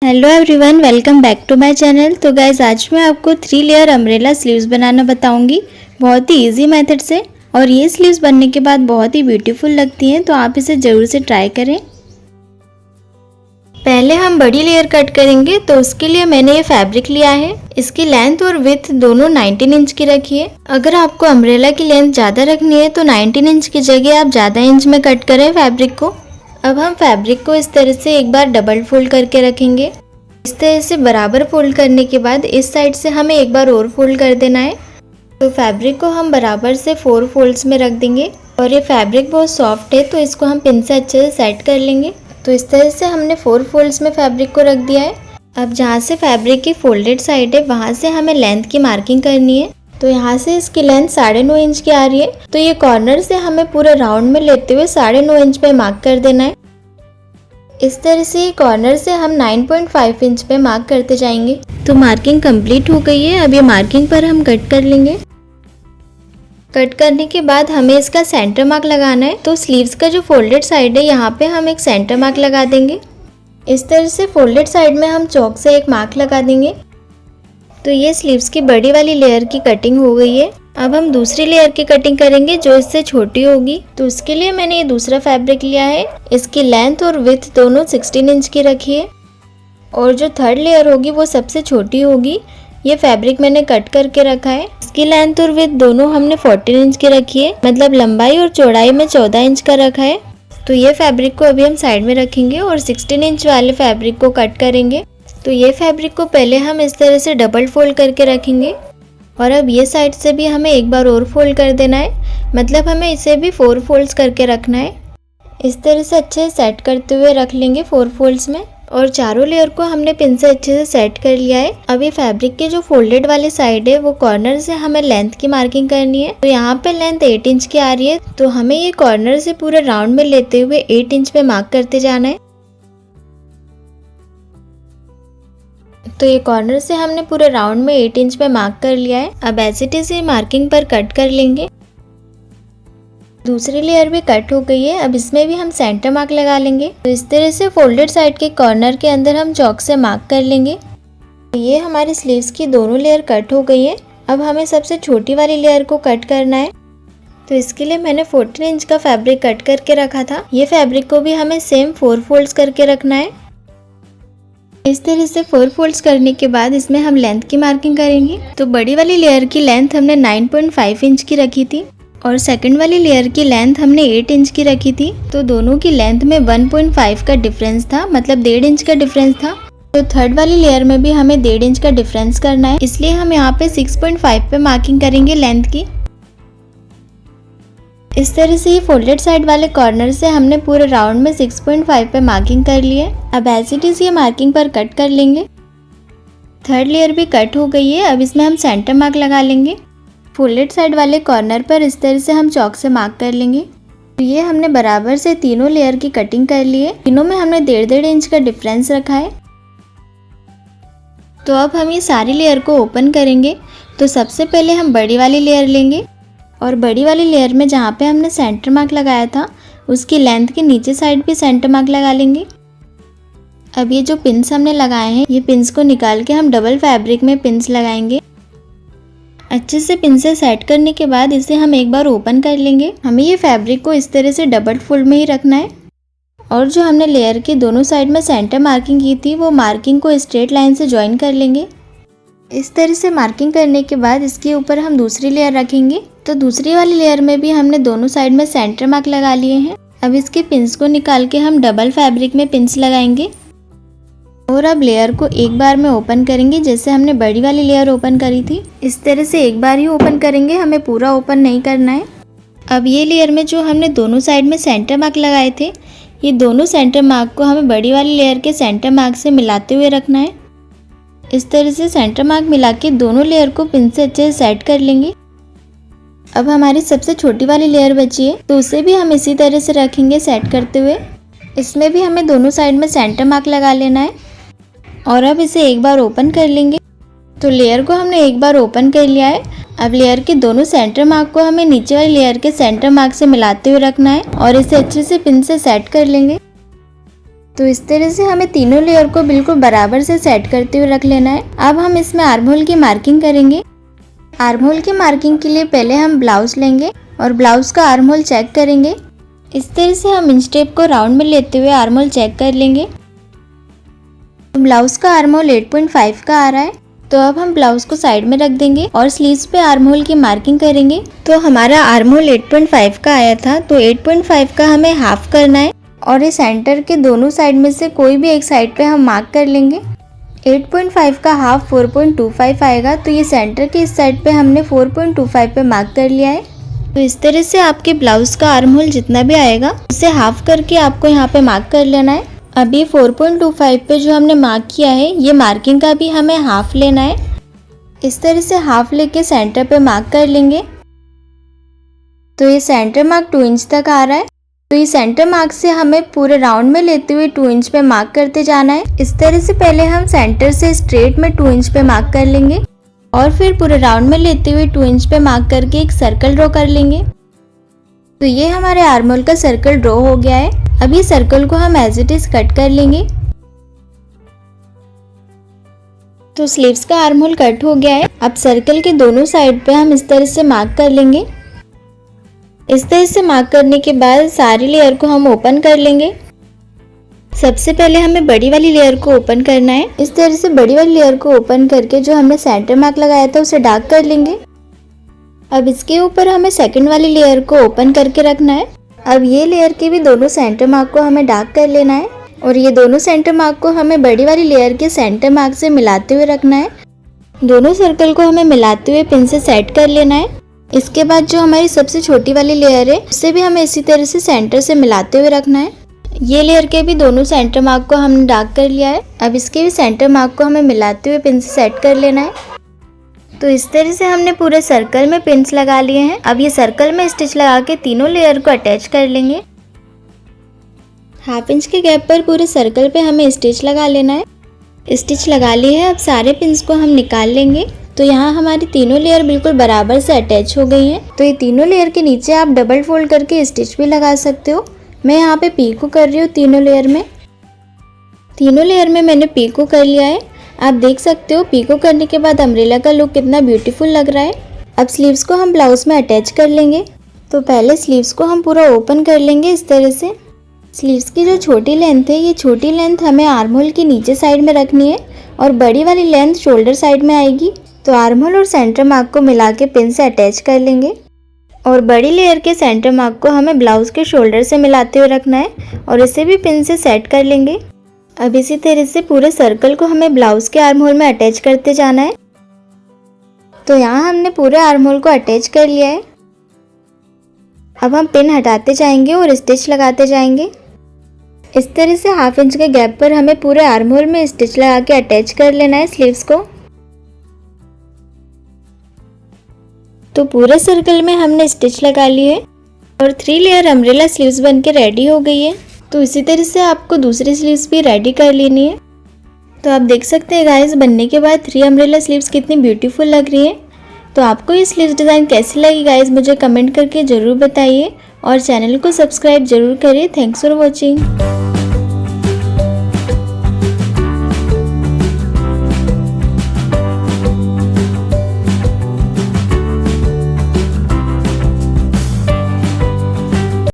Hello everyone, welcome back to my channel. तो guys आज मैं आपको 3 लेयर अम्ब्रेला स्लीव्स बनाना बताऊंगी बहुत ही इजी मेथड से। और ये स्लीव्स बनने के बाद बहुत ही ब्यूटीफुल लगती हैं, तो आप इसे ज़रूर से ट्राई करें। पहले हम बड़ी लेयर कट करेंगे, तो उसके लिए मैंने ये फैब्रिक लिया है। इसकी लेंथ और विड्थ दोनों 19 इंच की रखी है। अगर आपको अम्ब्रेला की लेंथ ज़्यादा रखनी है तो 19 इंच की जगह आप ज़्यादा इंच में कट करें फैब्रिक को। अब हम फैब्रिक को इस तरह से एक बार डबल फोल्ड करके रखेंगे। इस तरह से बराबर फोल्ड करने के बाद इस साइड से हमें एक बार और फोल्ड कर देना है। तो फैब्रिक को हम बराबर से 4 फोल्ड्स में रख देंगे। और ये फैब्रिक बहुत सॉफ्ट है, तो इसको हम पिन से अच्छे से सेट कर लेंगे। तो इस तरह से हमने 4 फोल्ड्स में फैब्रिक को रख दिया है। अब जहाँ से फैब्रिक की फोल्डेड साइड है वहाँ से हमें लेंथ की मार्किंग करनी है। तो यहाँ से इसकी लेंथ 9.5 इंच की आ रही है, तो ये कॉर्नर से हमें पूरे राउंड में लेते हुए 9.5 इंच पे मार्क कर देना है। इस तरह से कॉर्नर से हम 9.5 इंच पे मार्क करते जाएंगे। तो मार्किंग कंप्लीट हो गई है। अब ये मार्किंग पर हम कट कर लेंगे। कट करने के बाद हमें इसका सेंटर मार्क लगाना है। तो स्लीव्स का जो फोल्डेड साइड है यहाँ पे हम एक सेंटर मार्क लगा देंगे। इस तरह से फोल्डेड साइड में हम चौक से एक मार्क लगा देंगे। तो ये स्लीव्स की बड़ी वाली लेयर की कटिंग हो गई है। अब हम दूसरी लेयर की कटिंग करेंगे जो इससे छोटी होगी। तो उसके लिए मैंने ये दूसरा फैब्रिक लिया है। इसकी लेंथ और विड्थ दोनों 16 इंच की रखी है। और जो थर्ड लेयर होगी वो सबसे छोटी होगी। ये फैब्रिक मैंने कट करके रखा है। इसकी लेंथ और विड्थ दोनों हमने 14 इंच की रखी है, मतलब लंबाई और चौड़ाई में 14 इंच का रखा है। तो ये फैब्रिक को अभी हम साइड में रखेंगे और 16 इंच वाले फैब्रिक को कट करेंगे। तो ये फैब्रिक को पहले हम इस तरह से डबल फोल्ड करके रखेंगे। और अब ये साइड से भी हमें एक बार और फोल्ड कर देना है, मतलब हमें इसे भी 4 फोल्ड्स करके रखना है। इस तरह से अच्छे से सेट करते हुए रख लेंगे 4 फोल्ड्स में। और चारों लेयर को हमने पिन से अच्छे से सेट कर लिया है। अब ये फैब्रिक के जो फोल्डेड वाली साइड है वो कॉर्नर से हमें लेंथ की मार्किंग करनी है। तो यहाँ पे लेंथ 8 इंच की आ रही है, तो हमें ये कॉर्नर से पूरे राउंड में लेते हुए 8 इंच पे मार्क करते जाना है। तो ये कॉर्नर से हमने पूरे राउंड में 8 इंच पे मार्क कर लिया है। अब एज इट इज मार्किंग पर कट कर लेंगे। दूसरी लेयर भी कट हो गई है। अब इसमें भी हम सेंटर मार्क लगा लेंगे। तो इस तरह से फोल्डेड साइड के कॉर्नर के अंदर हम चौक से मार्क कर लेंगे। तो ये हमारी स्लीव्स की दोनों लेयर कट हो गई है। अब हमें सबसे छोटी वाली लेयर को कट करना है। तो इसके लिए मैंने 14 इंच का फैब्रिक कट करके रखा था। ये फैब्रिक को भी हमें सेम 4 फोल्ड्स करके रखना है। इस तरह से 4 फोल्ड्स करने के बाद इसमें हम लेंथ की मार्किंग करेंगे। तो बड़ी वाली लेयर की लेंथ हमने 9.5 इंच की रखी थी और सेकंड वाली लेयर की लेंथ हमने 8 इंच की रखी थी। तो दोनों की लेंथ में 1.5 का डिफरेंस था, मतलब 1.5 इंच का डिफरेंस था। तो थर्ड वाली लेयर में भी हमें 1.5 इंच का डिफरेंस करना है, इसलिए हम यहाँ पे 6.5 पे मार्किंग करेंगे लेंथ की। इस तरह से ये फोल्डेड साइड वाले कॉर्नर से हमने पूरे राउंड में 6.5 पे मार्किंग कर ली है। अब एज इट इज ये मार्किंग पर कट कर लेंगे। थर्ड लेयर भी कट हो गई है। अब इसमें हम सेंटर मार्क लगा लेंगे। फोल्डेड साइड वाले कॉर्नर पर इस तरह से हम चौक से मार्क कर लेंगे। तो ये हमने बराबर से तीनों लेयर की कटिंग कर ली है। तीनों में हमने 1.5 इंच का डिफरेंस रखा है। तो अब हम ये सारी लेयर को ओपन करेंगे। तो सबसे पहले हम बड़ी वाली लेयर लेंगे और बड़ी वाली लेयर में जहाँ पे हमने सेंटर मार्क लगाया था उसकी लेंथ के नीचे साइड भी सेंटर मार्क लगा लेंगे। अब ये जो पिन्स हमने लगाए हैं, ये पिन्स को निकाल के हम डबल फैब्रिक में पिन्स लगाएंगे। अच्छे से पिन से सेट करने के बाद इसे हम एक बार ओपन कर लेंगे। हमें ये फैब्रिक को इस तरह से डबल फोल्ड में ही रखना है। और जो हमने लेयर के दोनों साइड में सेंटर मार्किंग की थी वो मार्किंग को स्ट्रेट लाइन से ज्वाइन कर लेंगे। इस तरह से मार्किंग करने के बाद इसके ऊपर हम दूसरी लेयर रखेंगे। तो दूसरी वाली लेयर में भी हमने दोनों साइड में सेंटर मार्क लगा लिए हैं। अब इसके पिन्स को निकाल के हम डबल फैब्रिक में पिन्स लगाएंगे। और अब लेयर को एक बार में ओपन करेंगे, जैसे हमने बड़ी वाली लेयर ओपन करी थी। इस तरह से एक बार ही ओपन करेंगे, हमें पूरा ओपन नहीं करना है। अब ये लेयर में जो हमने दोनों साइड में सेंटर मार्क लगाए थे, ये दोनों सेंटर मार्क को हमें बड़ी वाली लेयर के सेंटर मार्क से मिलाते हुए रखना है। इस तरह से सेंटर मार्क मिला के दोनों लेयर को पिन से अच्छे से सेट कर लेंगे। अब हमारी सबसे छोटी वाली लेयर बची है, तो उसे भी हम इसी तरह से रखेंगे सेट करते हुए। इसमें भी हमें दोनों साइड में सेंटर मार्क लगा लेना है। और अब इसे एक बार ओपन कर लेंगे। तो लेयर को हमने एक बार ओपन कर लिया है। अब लेयर के दोनों सेंटर मार्क को हमें नीचे वाली लेयर के सेंटर मार्क से मिलाते हुए रखना है और इसे अच्छे से पिन से सेट कर लेंगे। तो इस तरह से हमें तीनों लेयर को बिल्कुल बराबर से सेट करते हुए रख लेना है। अब हम इसमें आर्म होल की मार्किंग करेंगे। आर्म होल की मार्किंग के लिए पहले हम ब्लाउज लेंगे और ब्लाउज का आर्म होल चेक करेंगे। इस तरह से हम इंच टेप को राउंड में लेते हुए आर्म होल चेक कर लेंगे। ब्लाउज का आर्म होल 8.5 का आ रहा है, तो अब हम ब्लाउज को साइड में रख देंगे और स्लीव्स पे आर्म होल की मार्किंग करेंगे। तो हमारा आर्म होल 8.5 का आया था, तो 8.5 का हमें हाफ करना है और ये सेंटर के दोनों साइड में से कोई भी एक साइड पे हम मार्क कर लेंगे। 8.5 का हाफ 4.25 आएगा, तो ये सेंटर के इस साइड पे हमने 4.25 पे मार्क कर लिया है। तो इस तरह से आपके ब्लाउज का आर्म होल जितना भी आएगा उसे हाफ करके आपको यहाँ पे मार्क कर लेना है। अभी 4.25 पे जो हमने मार्क किया है ये मार्किंग का भी हमें हाफ लेना है। इस तरह से हाफ लेके सेंटर पे मार्क कर लेंगे। तो ये सेंटर मार्क 2 इंच तक आ रहा है, तो ये सेंटर मार्क से हमें पूरे राउंड में लेते हुए 2 इंच पे मार्क करते जाना है। इस तरह से पहले हम सेंटर से स्ट्रेट में 2 इंच पे मार्क कर लेंगे और फिर पूरे राउंड में लेते हुए 2 इंच पे मार्क करके एक सर्कल ड्रॉ कर लेंगे। तो ये हमारे आर्म होल का सर्कल ड्रॉ हो गया है। अब ये सर्कल को हम एज इट इज कट कर लेंगे। तो स्लीव्स का आर्म होल कट हो गया है। अब सर्कल के दोनों साइड पे हम इस तरह से मार्क कर लेंगे। इस तरह से मार्क करने के बाद सारी लेयर को हम ओपन कर लेंगे। सबसे पहले हमें बड़ी वाली लेयर को ओपन करना है। इस तरह से बड़ी वाली लेयर को ओपन करके जो हमने सेंटर मार्क लगाया था उसे डार्क कर लेंगे। अब इसके ऊपर हमें सेकंड वाली लेयर को ओपन करके रखना है। अब ये लेयर के भी दोनों सेंटर मार्क को हमें डार्क कर लेना है और ये दोनों सेंटर मार्क को हमें बड़ी वाली लेयर के सेंटर मार्क से मिलाते हुए रखना है। दोनों सर्कल को हमें मिलाते हुए पिन से सेट कर लेना है। इसके बाद जो हमारी सबसे छोटी वाली लेयर है उसे भी हमें इसी तरह से सेंटर से मिलाते हुए रखना है। ये लेयर के भी दोनों सेंटर मार्क को हमने डार्क कर लिया है। अब इसके भी सेंटर मार्क को हमें मिलाते हुए पिन से सेट कर लेना है। तो इस तरह से हमने पूरे सर्कल में पिन्स लगा लिए हैं। अब ये सर्कल में स्टिच लगा के तीनों लेयर को अटैच कर लेंगे। 1/2 इंच के गैप पर पूरे सर्कल पे हमें स्टिच लगा लेना है। स्टिच लगा ली है। अब सारे पिन्स को हम निकाल लेंगे। तो यहाँ हमारी तीनों लेयर बिल्कुल बराबर से अटैच हो गई हैं। तो ये तीनों लेयर के नीचे आप डबल फोल्ड करके स्टिच भी लगा सकते हो। मैं यहाँ पे पीको कर रही हूँ तीनों लेयर में। तीनों लेयर में मैंने पीको कर लिया है। आप देख सकते हो पीको करने के बाद अम्ब्रेला का लुक कितना ब्यूटीफुल लग रहा है। अब स्लीव्स को हम ब्लाउज में अटैच कर लेंगे। तो पहले स्लीव्स को हम पूरा ओपन कर लेंगे इस तरह से। स्लीव्स की जो छोटी लेंथ है ये छोटी लेंथ हमें आर्म होल की नीचे साइड में रखनी है और बड़ी वाली लेंथ शोल्डर साइड में आएगी। तो आर्म होल और सेंटर मार्क को मिला के पिन से अटैच कर लेंगे और बड़ी लेयर के सेंटर मार्क को हमें ब्लाउज के शोल्डर से मिलाते हुए रखना है और इसे भी पिन से सेट कर लेंगे। अब इसी तरह से पूरे सर्कल को हमें ब्लाउज के आर्म होल में अटैच करते जाना है। तो यहाँ हमने पूरे आर्म होल को अटैच कर लिया है। अब हम पिन हटाते जाएंगे और स्टिच लगाते जाएंगे। इस तरह से 1/2 इंच के गैप पर हमें पूरे आर्म होल में स्टिच लगा के अटैच कर लेना है स्लीव्स को। तो पूरे सर्कल में हमने स्टिच लगा ली है और 3 लेयर अम्ब्रेला स्लीव्स बन के रेडी हो गई है। तो इसी तरह से आपको दूसरी स्लीव्स भी रेडी कर लेनी है। तो आप देख सकते हैं गाइस बनने के बाद 3 अम्ब्रेला स्लीव्स कितनी ब्यूटीफुल लग रही है। तो आपको ये स्लीव्स डिज़ाइन कैसी लगी गाइस मुझे कमेंट करके ज़रूर बताइए और चैनल को सब्सक्राइब जरूर करिए। Thanks for watching.